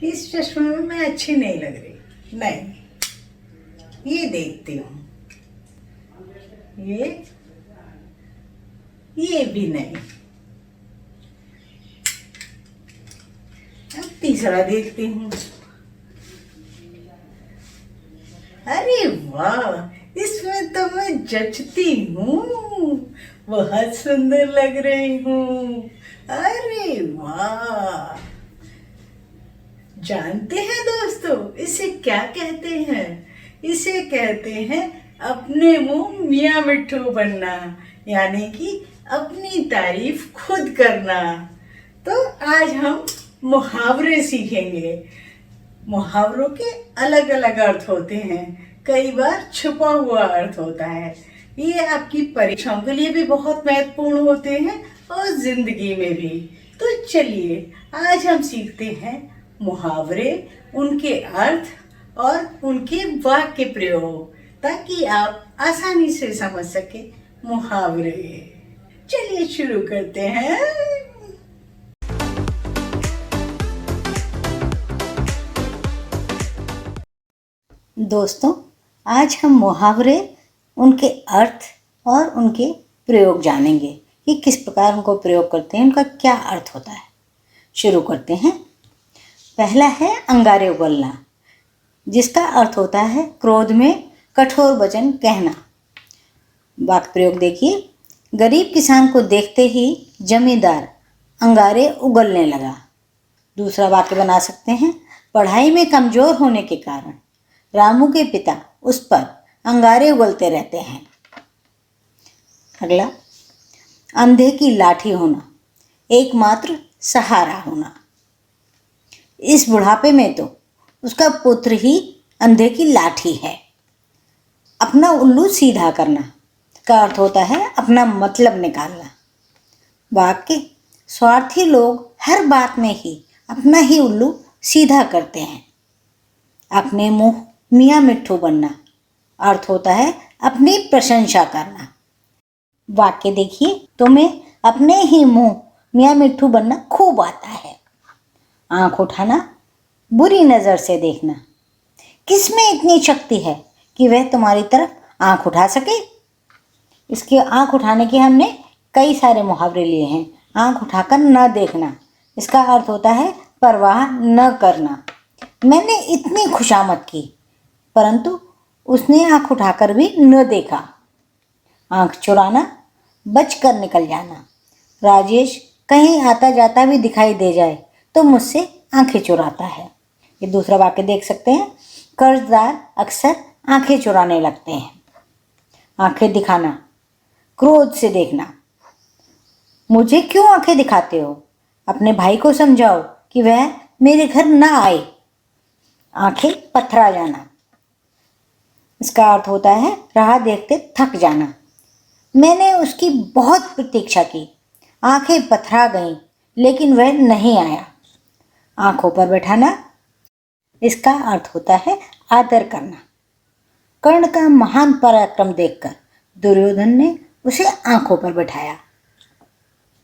इस चश्मे में मैं अच्छी नहीं लग रही। नहीं, ये देखती हूँ। ये भी नहीं। अब तीसरा देखती हूँ। अरे वाह, इसमें तो मैं जचती हूँ, बहुत सुंदर लग रही हूँ। अरे वाह। जानते हैं दोस्तों, इसे क्या कहते हैं? इसे कहते हैं अपने मुंह मियाँ मिट्ठू बनना, यानी कि अपनी तारीफ खुद करना। तो आज हम मुहावरे सीखेंगे। मुहावरों के अलग अलग अर्थ होते हैं, कई बार छुपा हुआ अर्थ होता है। ये आपकी परीक्षाओं के लिए भी बहुत महत्वपूर्ण होते हैं और जिंदगी में भी। तो चलिए आज हम सीखते हैं मुहावरे, उनके अर्थ और उनके वाक्य प्रयोग, ताकि आप आसानी से समझ सके मुहावरे। चलिए शुरू करते हैं। दोस्तों, आज हम मुहावरे, उनके अर्थ और उनके प्रयोग जानेंगे कि किस प्रकार उनको प्रयोग करते हैं, उनका क्या अर्थ होता है। शुरू करते हैं। पहला है अंगारे उगलना, जिसका अर्थ होता है क्रोध में कठोर वचन कहना। वाक्य प्रयोग देखिए। गरीब किसान को देखते ही जमींदार अंगारे उगलने लगा। दूसरा वाक्य बना सकते हैं। पढ़ाई में कमजोर होने के कारण रामू के पिता उस पर अंगारे उगलते रहते हैं। अगला, अंधे की लाठी होना, एकमात्र सहारा होना। इस बुढ़ापे में तो उसका पुत्र ही अंधे की लाठी है। अपना उल्लू सीधा करना का अर्थ होता है अपना मतलब निकालना। वाक्य, स्वार्थी लोग हर बात में ही अपना ही उल्लू सीधा करते हैं। अपने मुंह मियाँ मिट्ठू बनना, अर्थ होता है अपनी प्रशंसा करना। वाक्य देखिए। तुम्हें अपने ही मुंह मियाँ मिट्ठू बनना खूब आता है। आंख उठाना, बुरी नज़र से देखना। किसमें इतनी शक्ति है कि वह तुम्हारी तरफ आंख उठा सके? इसके आंख उठाने के हमने कई सारे मुहावरे लिए हैं। आंख उठाकर न देखना, इसका अर्थ होता है परवाह न करना। मैंने इतनी खुशामद की परंतु उसने आंख उठाकर भी न देखा। आंख चुराना, बचकर निकल जाना। राजेश कहीं आता जाता भी दिखाई दे जाए तो मुझसे आंखें चुराता है। ये दूसरा वाक्य देख सकते हैं। कर्जदार अक्सर आंखें चुराने लगते हैं। आंखें दिखाना, क्रोध से देखना। मुझे क्यों आंखें दिखाते हो? अपने भाई को समझाओ कि वह मेरे घर ना आए। आंखें पथरा जाना, इसका अर्थ होता है राह देखते थक जाना। मैंने उसकी बहुत प्रतीक्षा की, आंखें पथरा गईं, लेकिन वह नहीं आया। आंखों पर बैठाना, इसका अर्थ होता है आदर करना। कर्ण का महान पराक्रम देखकर दुर्योधन ने उसे आंखों पर बैठाया।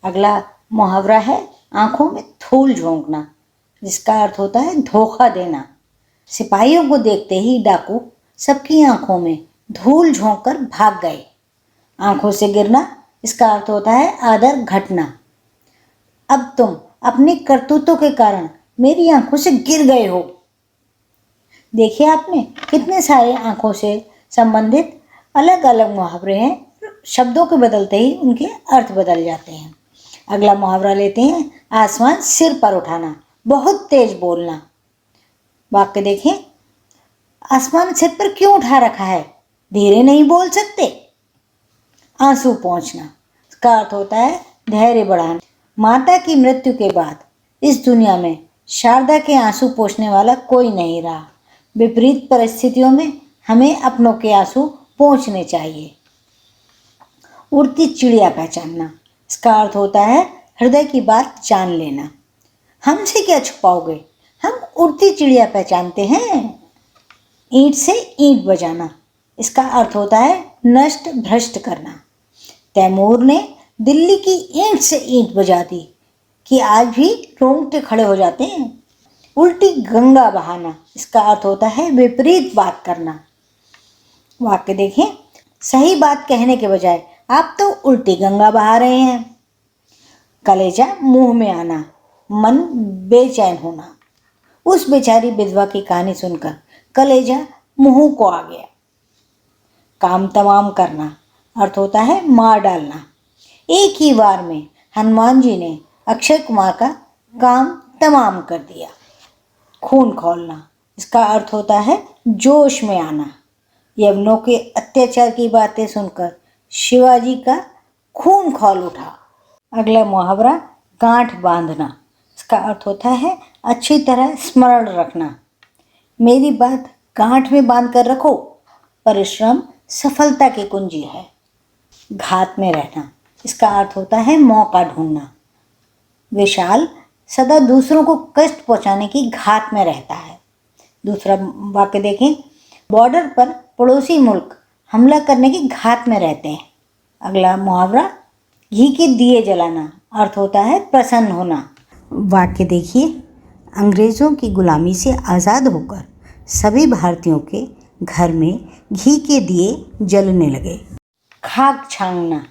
अगला मुहावरा है आंखों में धूल झोंकना, जिसका अर्थ होता है धोखा देना। सिपाहियों को देखते ही डाकू सबकी आंखों में धूल झोंककर भाग गए। आंखों से गिरना, इसका अर्थ होता है आदर घटना। अब तुम अपने करतूतों के कारण मेरी आंखों से गिर गए हो। देखिए आपने कितने सारे आंखों से संबंधित अलग अलग मुहावरे हैं। शब्दों के बदलते ही उनके अर्थ बदल जाते हैं। अगला मुहावरा लेते हैं। आसमान सिर पर उठाना, बहुत तेज बोलना। वाक्य देखें। आसमान सिर पर क्यों उठा रखा है? धीरे नहीं बोल सकते? आंसू पहुंचना, इसका अर्थ होता है धैर्य बढ़ाना। माता की मृत्यु के बाद इस दुनिया में शारदा के आंसू पोंछने वाला कोई नहीं रहा। विपरीत परिस्थितियों में हमें अपनों के आंसू पोंछने चाहिए। उड़ती चिड़िया पहचानना, इसका अर्थ होता है हृदय की बात जान लेना। हमसे क्या छुपाओगे, हम उड़ती चिड़िया पहचानते हैं। ईंट से ईंट बजाना, इसका अर्थ होता है नष्ट भ्रष्ट करना। तैमूर ने दिल्ली की ईंट से ईंट बजा दी कि आज भी रोंगटे खड़े हो जाते हैं। उल्टी गंगा बहाना, इसका अर्थ होता है विपरीत बात करना। वाक्य देखें, सही बात कहने के बजाय आप तो उल्टी गंगा बहा रहे हैं। कलेजा मुंह में आना, मन बेचैन होना। उस बेचारी विधवा की कहानी सुनकर कलेजा मुंह को आ गया। काम तमाम करना अर्थ होता है मार डालना। एक ही बार में हनुमान जी ने अक्षय कुमार का काम तमाम कर दिया। खून खौलना, इसका अर्थ होता है जोश में आना। यवनों के अत्याचार की बातें सुनकर शिवाजी का खून खौल उठा। अगला मुहावरा गांठ बांधना, इसका अर्थ होता है अच्छी तरह स्मरण रखना। मेरी बात गांठ में बांध कर रखो, परिश्रम सफलता की कुंजी है। घात में रहना, इसका अर्थ होता है मौका ढूंढना। विशाल सदा दूसरों को कष्ट पहुंचाने की घात में रहता है। दूसरा वाक्य देखें, बॉर्डर पर पड़ोसी मुल्क हमला करने की घात में रहते हैं। अगला मुहावरा घी के दिए जलाना, अर्थ होता है प्रसन्न होना। वाक्य देखिए, अंग्रेज़ों की गुलामी से आज़ाद होकर सभी भारतीयों के घर में घी के दिए जलने लगे। खाक छानना,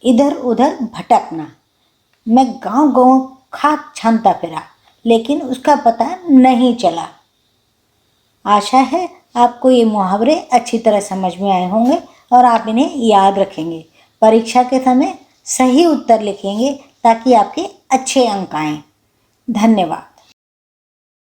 इधर उधर भटकना। मैं गांव गांव खाक छानता फिरा, लेकिन उसका पता नहीं चला। आशा है आपको ये मुहावरे अच्छी तरह समझ में आए होंगे और आप इन्हें याद रखेंगे। परीक्षा के समय सही उत्तर लिखेंगे ताकि आपके अच्छे अंक आएं। धन्यवाद।